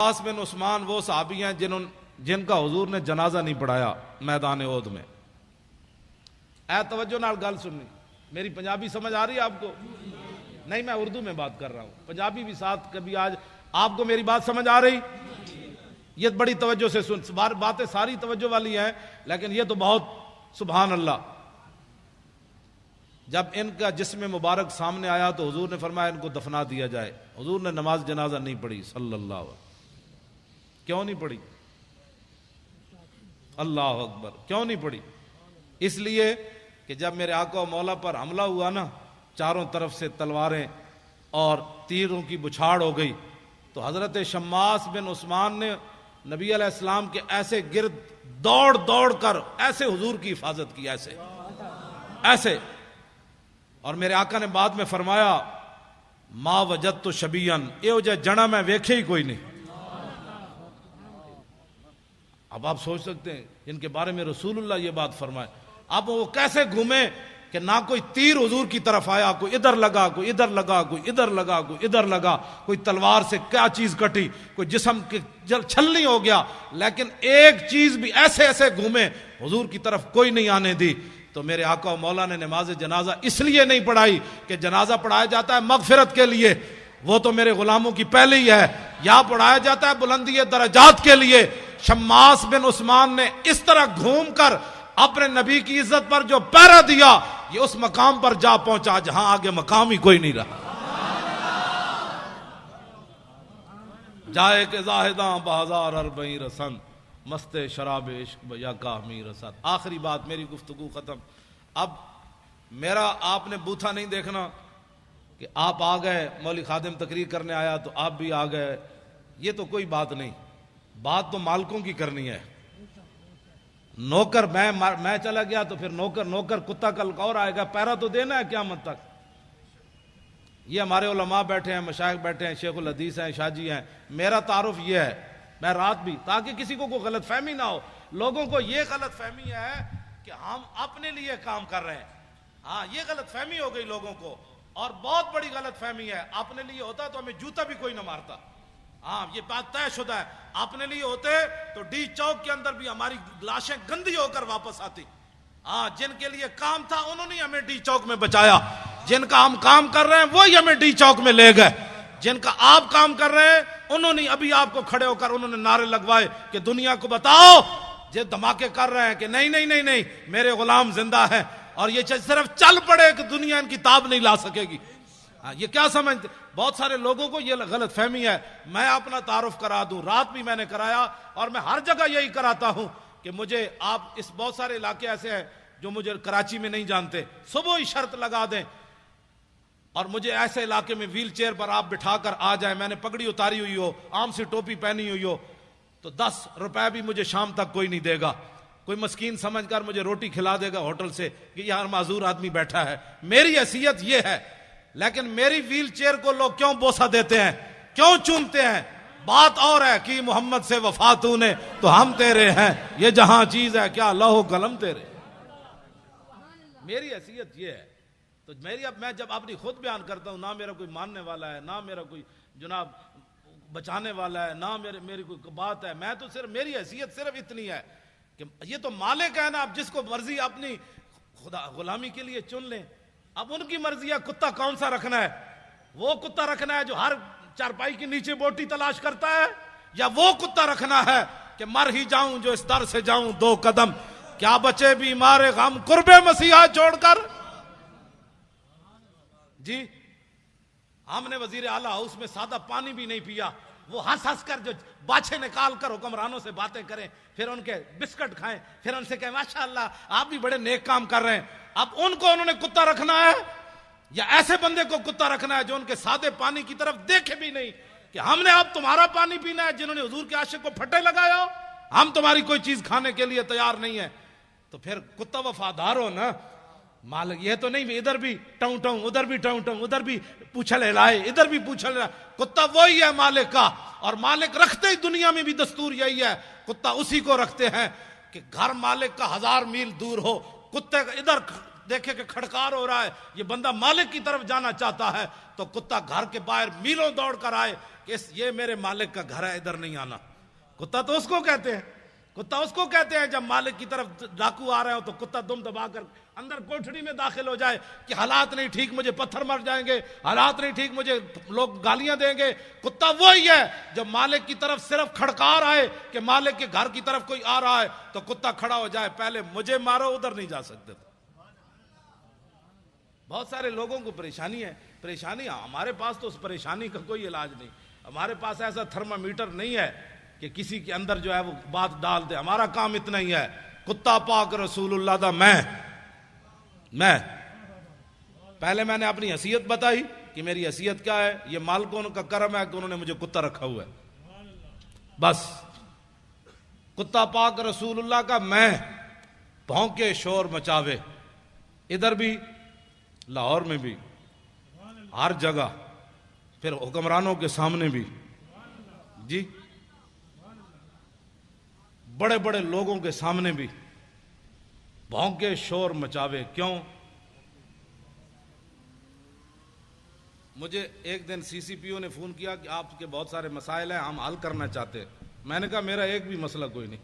عباس بن عثمان وہ صحابی ہیں جن کا حضور نے جنازہ نہیں پڑھایا میدان احد میں. اے توجہ نال گل سننی. میری پنجابی سمجھ آ رہی ہے آپ کو؟ نہیں، میں اردو میں بات کر رہا ہوں، پنجابی بھی ساتھ کبھی. آج آپ کو میری بات سمجھ آ رہی؟ یہ بڑی توجہ سے سن. باتیں ساری توجہ والی ہیں، لیکن یہ تو بہت سبحان اللہ. جب ان کا جسم مبارک سامنے آیا تو حضور نے فرمایا ان کو دفنا دیا جائے. حضور نے نماز جنازہ نہیں پڑھی صلی اللہ علیہ وسلم. کیوں نہیں پڑھی؟ اللہ اکبر. کیوں نہیں پڑھی؟ اس لیے کہ جب میرے آقا و مولا پر حملہ ہوا نا، چاروں طرف سے تلواریں اور تیروں کی بچھاڑ ہو گئی، تو حضرت شماس بن عثمان نے نبی علیہ السلام کے ایسے گرد دوڑ دوڑ کر ایسے حضور کی حفاظت کی، ایسے. اور میرے آقا نے بعد میں فرمایا ما وجدت شبیان، یہ جو جنا میں ویکھے ہی کوئی نہیں. اب آپ سوچ سکتے ہیں ان کے بارے میں رسول اللہ یہ بات فرمائے. اب وہ کیسے گھومے کہ نہ کوئی تیر حضور کی طرف آیا، کوئی ادھر لگا، کوئی ادھر لگا، کوئی ادھر لگا، کوئی ادھر لگا، کوئی تلوار سے کیا چیز کٹی، کوئی جسم کے چھلنی ہو گیا، لیکن ایک چیز بھی ایسے ایسے گھومے حضور کی طرف کوئی نہیں آنے دی. تو میرے آقا و مولا نے نماز جنازہ اس لیے نہیں پڑھائی کہ جنازہ پڑھایا جاتا ہے مغفرت کے لیے، وہ تو میرے غلاموں کی پہلے ہی ہے. یا پڑھایا جاتا ہے بلندی درجات کے لیے. شماس بن عثمان نے اس طرح گھوم کر اپنے نبی کی عزت پر جو پہرا دیا، یہ اس مقام پر جا پہنچا جہاں آگے مقام ہی کوئی نہیں رہا. جائے کہ زاہداں بازار اربعیں رسن، مست شراب عشق بیا کامی رسد. آخری بات، میری گفتگو ختم. اب میرا آپ نے بوتھا نہیں دیکھنا کہ آپ آ گئے، مولوی خادم تقریر کرنے آیا تو آپ بھی آ گئے، یہ تو کوئی بات نہیں. بات تو مالکوں کی کرنی ہے. نوکر میں چلا گیا تو پھر نوکر کتا کل اور آئے گا، پیرا تو دینا ہے قیامت تک. یہ ہمارے علماء بیٹھے ہیں، مشائخ بیٹھے ہیں، شیخ الحدیث ہیں، شاہ جی ہیں. میرا تعارف یہ ہے، میں رات بھی، تاکہ کسی کو کوئی غلط فہمی نہ ہو. لوگوں کو یہ غلط فہمی ہے کہ ہم اپنے لیے کام کر رہے ہیں. ہاں، یہ غلط فہمی ہو گئی لوگوں کو، اور بہت بڑی غلط فہمی ہے. اپنے لیے ہوتا تو ہمیں جوتا بھی کوئی نہ مارتا. ہاں، یہ بات طے شدہ ہے. اپنے لیے ہوتے تو ڈی چوک کے اندر بھی ہماری لاشیں گندی ہو کر واپس آتی. ہاں، جن کے لیے کام تھا انہوں نے ہمیں ڈی چوک میں بچایا. جن کا ہم کام کر رہے ہیں وہی ہمیں ڈی چوک میں لے گئے. جن کا آپ کام کر رہے ہیں انہوں نے ابھی آپ کو کھڑے ہو کر انہوں نے نعرے لگوائے کہ دنیا کو بتاؤ، یہ دھماکے کر رہے ہیں کہ نہیں نہیں نہیں نہیں میرے غلام زندہ ہیں، اور یہ صرف چل پڑے کہ دنیا ان کی تاب نہیں لا سکے گی. یہ کیا سمجھتے؟ بہت سارے لوگوں کو یہ غلط فہمی ہے. میں اپنا تعارف کرا دوں، رات بھی میں نے کرایا اور میں ہر جگہ یہی کراتا ہوں کہ مجھے آپ اس بہت سارے علاقے ایسے ہیں جو مجھے کراچی میں نہیں جانتے، صبح ہی شرط لگا دیں اور مجھے ایسے علاقے میں ویل چیئر پر آپ بٹھا کر آ جائیں، میں نے پگڑی اتاری ہوئی ہو، عام سی ٹوپی پہنی ہوئی ہو، تو 10 روپے بھی مجھے شام تک کوئی نہیں دے گا. کوئی مسکین سمجھ کر مجھے روٹی کھلا دے گا ہوٹل سے کہ یہاں معذور آدمی بیٹھا ہے. میری حیثیت یہ ہے. لیکن میری ویل چیئر کو لوگ کیوں بوسہ دیتے ہیں، کیوں چومتے ہیں؟ بات اور ہے کہ محمد سے وفا تو نے تو ہم تیرے ہیں، یہ جہاں چیز ہے کیا لوح و قلم تیرے. میری حیثیت یہ ہے. تو میں جب اپنی خود بیان کرتا ہوں، نہ میرا کوئی ماننے والا ہے، نہ میرا کوئی جناب بچانے والا ہے، نہ میری کوئی بات ہے. میں تو صرف میری حیثیت صرف اتنی ہے کہ یہ تو مالک ہے نا، اب جس کو مرضی اپنی خدا غلامی کے لیے چن لیں. اب ان کی مرضی ہے کتا کون سا رکھنا ہے. وہ کتا رکھنا ہے جو ہر چارپائی کے نیچے بوٹی تلاش کرتا ہے، یا وہ کتا رکھنا ہے کہ مر ہی جاؤں جو اس در سے جاؤں 2 قدم، کیا بچے بیمار غم قرب مسیحا چھوڑ کر. جی، ہم نے وزیر اعلیٰ ہاؤس میں سادہ پانی بھی نہیں پیا. وہ ہنس ہنس کر جو باچھے نکال کر حکمرانوں سے باتیں کریں، پھر ان کے بسکٹ کھائیں، پھر ان سے کہیں ماشاءاللہ آپ بھی بڑے نیک کام کر رہے ہیں. اب ان کو انہوں نے کتا رکھنا ہے یا ایسے بندے کو کتا رکھنا ہے جو ان کے سادے پانی کی طرف دیکھے بھی نہیں کہ ہم نے اب تمہارا پانی پینا ہے، جنہوں نے حضور کے عاشق کو پھٹے لگایا، ہم تمہاری کوئی چیز کھانے کے لیے تیار نہیں ہے. تو پھر کتا وفادار ہو نا. مالک یہ تو نہیں ادھر بھی ٹوں ٹوں ادھر بھی ٹوں ٹوں ادھر بھی پوچھل ہلائے ادھر بھی پوچھل ہلائے. کتا وہی ہے مالک کا، اور مالک رکھتے ہی دنیا میں بھی دستور یہی ہے. کتا اسی کو رکھتے ہیں کہ گھر مالک کا 1000 میل دور ہو، کتے کا ادھر دیکھے کہ کھڑکار ہو رہا ہے، یہ بندہ مالک کی طرف جانا چاہتا ہے، تو کتا گھر کے باہر میلوں دوڑ کر آئے کہ یہ میرے مالک کا گھر ہے، ادھر نہیں آنا. کتا تو اس کو کہتے ہیں، کتا اس کو کہتے ہیں جب مالک کی طرف ڈاکو آ رہے ہو تو کتا دم دبا کر اندر کوٹھڑی میں داخل ہو جائے کہ حالات نہیں ٹھیک، مجھے پتھر مار جائیں گے، حالات نہیں ٹھیک، مجھے لوگ گالیاں دیں گے. کتا وہی ہے جو مالک کی طرف صرف کھڑکار آئے کہ مالک کے گھر کی طرف کوئی آ رہا ہے تو کتا کھڑا ہو جائے، پہلے مجھے مارو، ادھر نہیں جا سکتے. بہت سارے لوگوں کو پریشانی ہے. پریشانی ہمارے پاس تو اس پریشانی کا کوئی علاج نہیں. ہمارے پاس ایسا تھرمامیٹر نہیں ہے کہ کسی کے اندر جو ہے وہ بات ڈال دے. ہمارا کام اتنا ہی ہے، کتا پاک رسول اللہ دا میں پہلے میں نے اپنی حیثیت بتائی کہ میری حیثیت کیا ہے. یہ مالکوں کا کرم ہے کہ انہوں نے مجھے کتا رکھا ہوا ہے. بس کتا پاک رسول اللہ کا میں، بھونکے شور مچاوے، ادھر بھی لاہور میں بھی ہر جگہ، پھر حکمرانوں کے سامنے بھی، جی بڑے بڑے لوگوں کے سامنے بھی بھونکے شور مچاوے. کیوں؟ مجھے ایک دن سی سی پی او نے فون کیا کہ آپ کے بہت سارے مسائل ہیں، ہم حل کرنا چاہتے ہیں. میں نے کہا میرا ایک بھی مسئلہ کوئی نہیں.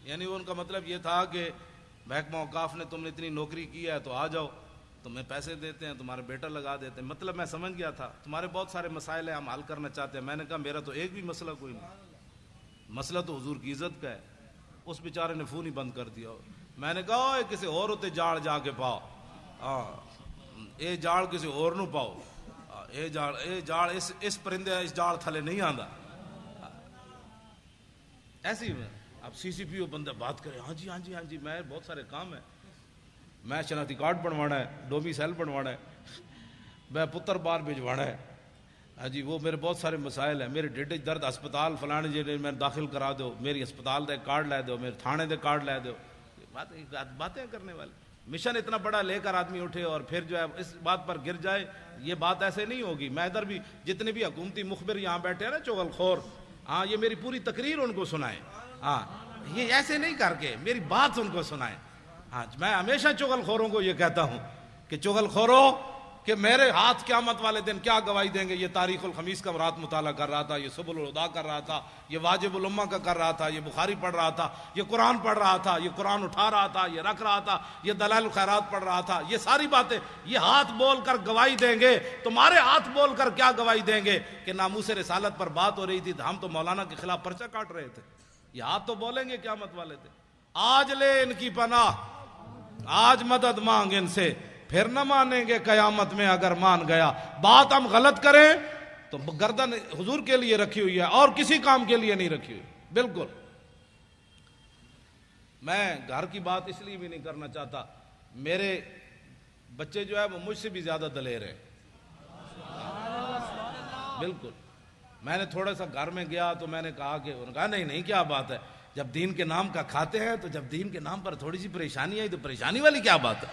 یعنی ان کا مطلب یہ تھا کہ محکمہ اوقاف نے تم نے اتنی نوکری کی ہے تو آ جاؤ، تمہیں پیسے دیتے ہیں، تمہارے بیٹا لگا دیتے ہیں. مطلب میں سمجھ گیا تھا تمہارے بہت سارے مسائل ہیں، ہم حل کرنا چاہتے ہیں. میں نے کہا میرا تو ایک بھی مسئلہ کوئی نہیں. مسئلہ تو حضور کی عزت کا ہے. اس بیچارے نے فون ہی بند کر دیا. میں نے کہا اوے کسی اور ہوتے جاڑ جا کے پاؤ، ہاں اے جاڑ کسی اور نو پاؤ، اے جاڑ اس پرندے اس جاڑ تھلے نہیں آندا. ایسی میں اب سی سی پی او بندہ بات کرے، ہاں جی ہاں جی ہاں جی میں بہت سارے کام ہیں، میں شناختی کارڈ بنوانا ہے، ڈومی سیل بنوانا ہے، میں پتر بار بھجوانا ہے، ہاں جی وہ میرے بہت سارے مسائل ہیں، میرے ڈیڈے درد ہسپتال فلانے جی میں داخل کرا دو، میری ہسپتال دے کارڈ لے دو، میرے تھانے دے کارڈ لے دو. باتیں کرنے والے. مشن اتنا بڑا لے کر آدمی اٹھے اور پھر جو ہے اس بات پر گر جائے، یہ بات ایسے نہیں ہوگی. میں ادھر بھی جتنے بھی حکومتی مخبر یہاں بیٹھے ہیں نا چغل خور، ہاں یہ میری پوری تقریر ان کو سنائیں. ہاں یہ ایسے نہیں کر کے میری بات ان کو سنائیں. ہاں میں ہمیشہ چغل خوروں کو یہ کہتا ہوں کہ چغل خوروں کہ میرے ہاتھ قیامت والے دن کیا گواہی دیں گے. یہ تاریخ الخمیس کا رات مطالعہ کر رہا تھا، یہ سبل الہدا کر رہا تھا، یہ واجب الامہ کا کر رہا تھا، یہ بخاری پڑھ رہا تھا، یہ قرآن پڑھ رہا تھا، یہ قرآن اٹھا رہا تھا، یہ رکھ رہا تھا، یہ دلائل الخیرات پڑھ رہا تھا. یہ ساری باتیں یہ ہاتھ بول کر گواہی دیں گے. تمہارے ہاتھ بول کر کیا گواہی دیں گے کہ ناموس رسالت پر بات ہو رہی تھی ہم تو مولانا کے خلاف پرچہ کاٹ رہے تھے. یہ ہاتھ تو بولیں گے قیامت والے تھے. آج لے ان کی پناہ، آج مدد مانگ ان سے، پھر نہ مانیں گے قیامت میں اگر مان گیا. بات ہم غلط کریں تو گردن حضور کے لیے رکھی ہوئی ہے اور کسی کام کے لیے نہیں رکھی ہوئی. بالکل میں گھر کی بات اس لیے بھی نہیں کرنا چاہتا، میرے بچے جو ہے وہ مجھ سے بھی زیادہ دلیر ہیں. بالکل میں نے تھوڑا سا گھر میں گیا تو میں نے کہا کہ انہوں نے کہا نہیں کیا بات ہے، جب دین کے نام کا کھاتے ہیں تو جب دین کے نام پر تھوڑی سی پریشانی آئی تو پریشانی والی کیا بات ہے.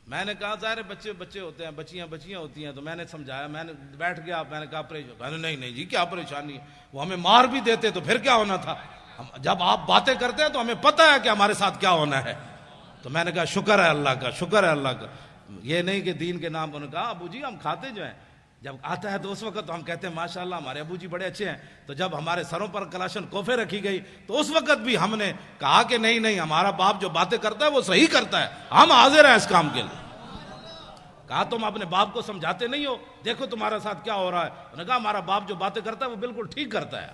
میں نے کہا ظاہر بچے ہوتے ہیں، بچیاں ہوتی ہیں، تو میں نے سمجھایا، میں نے بیٹھ گیا، میں نے کہا پریشانی نہیں جی کیا پریشانی ہے، وہ ہمیں مار بھی دیتے تو پھر کیا ہونا تھا. جب آپ باتیں کرتے ہیں تو ہمیں پتہ ہے کہ ہمارے ساتھ کیا ہونا ہے. تو میں نے کہا شکر ہے اللہ کا، شکر ہے اللہ کا. یہ نہیں کہ دین کے نام پر. کہا ابو جی ہم کھاتے جو ہیں جب آتا ہے تو اس وقت ہم کہتے ہیں ماشاءاللہ ہمارے ابو جی بڑے اچھے ہیں. تو جب ہمارے سروں پر کلاشن کوفے رکھی گئی تو اس وقت بھی ہم نے کہا کہ نہیں ہمارا باپ جو باتیں کرتا ہے وہ صحیح کرتا ہے، ہم حاضر ہیں اس کام کے لیے. کہا تم اپنے باپ کو سمجھاتے نہیں ہو، دیکھو تمہارے ساتھ کیا ہو رہا ہے. انہوں نے کہا ہمارا باپ جو باتیں کرتا ہے وہ بالکل ٹھیک کرتا ہے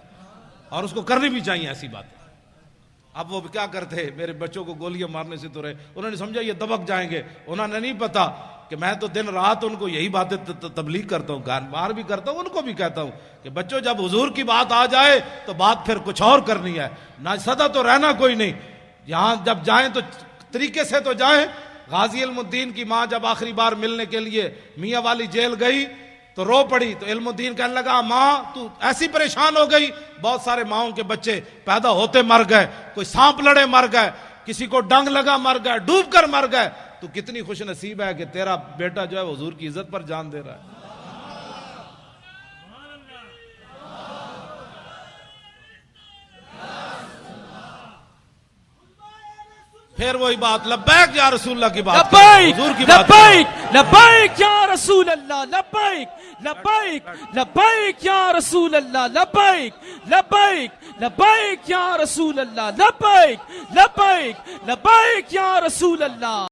اور اس کو کرنی بھی چاہیے ایسی باتیں. اب وہ کیا کرتے، میرے بچوں کو گولیاں مارنے سے تو رہے، انہوں نے سمجھا یہ دبک جائیں گے. انہوں نے نہیں پتا کہ میں تو دن رات ان کو یہی باتیں تبلیغ کرتا ہوں، گھر باہر بھی کرتا ہوں، ان کو بھی کہتا ہوں کہ بچوں جب حضور کی بات آ جائے تو بات پھر کچھ اور کرنی ہے، نہ سدا تو رہنا کوئی نہیں. یہاں جب جائیں تو طریقے سے تو جائیں. غازی علم الدین کی ماں جب آخری بار ملنے کے لیے میاں والی جیل گئی تو رو پڑی. تو علم الدین کہنے لگا ماں تو ایسی پریشان ہو گئی، بہت سارے ماؤں کے بچے پیدا ہوتے مر گئے، کوئی سانپ لڑے مر گئے، کسی کو ڈنگ لگا مر گئے، ڈوب کر مر گئے. تو کتنی خوش نصیب ہے کہ تیرا بیٹا جو ہے حضور کی عزت پر جان دے رہا ہے. پھر وہی بات لبیک یا رسول اللہ کی بات لبیک حضور کی بات لبیک لبیک یا رسول اللہ لبیک لبیک لبیک یا رسول اللہ لبیک لبیک لبیک یا رسول اللہ لبیک لبیک لبیک یا رسول اللہ